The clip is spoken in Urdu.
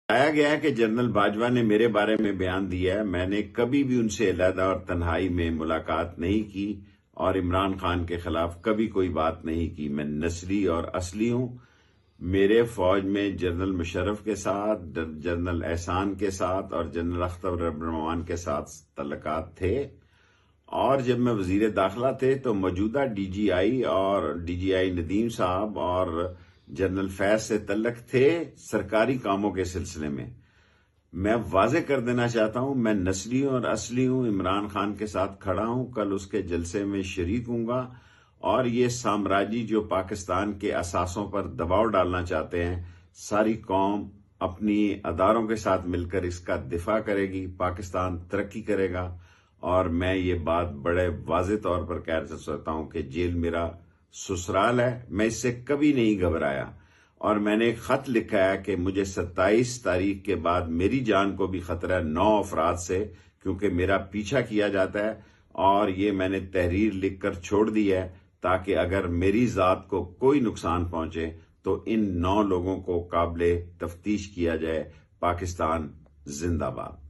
بتایا گیا ہے کہ جنرل باجوہ نے میرے بارے میں بیان دیا ہے، میں نے کبھی بھی ان سے علیحدہ اور تنہائی میں ملاقات نہیں کی اور عمران خان کے خلاف کبھی کوئی بات نہیں کی۔ میں نسلی اور اصلی ہوں۔ میرے فوج میں جنرل مشرف کے ساتھ، جنرل احسان کے ساتھ اور جنرل اختر الرحمان کے ساتھ تعلقات تھے، اور جب میں وزیر داخلہ تھے تو موجودہ ڈی جی آئی ندیم صاحب اور جنرل فیض سے تعلق تھے سرکاری کاموں کے سلسلے میں۔ میں واضح کر دینا چاہتا ہوں، میں نسلی ہوں اور اصلی ہوں، عمران خان کے ساتھ کھڑا ہوں، کل اس کے جلسے میں شریک ہوں گا، اور یہ سامراجی جو پاکستان کے اثاثوں پر دباؤ ڈالنا چاہتے ہیں، ساری قوم اپنی اداروں کے ساتھ مل کر اس کا دفاع کرے گی، پاکستان ترقی کرے گا۔ اور میں یہ بات بڑے واضح طور پر کہہ سکتا ہوں کہ جیل میرا سسرال ہے، میں اس سے کبھی نہیں گھبرایا، اور میں نے ایک خط لکھا ہے کہ مجھے 27 تاریخ کے بعد میری جان کو بھی خطرہ ہے 9 افراد سے، کیونکہ میرا پیچھا کیا جاتا ہے، اور یہ میں نے تحریر لکھ کر چھوڑ دی ہے تاکہ اگر میری ذات کو کوئی نقصان پہنچے تو ان 9 لوگوں کو قابل تفتیش کیا جائے۔ پاکستان زندہ باد۔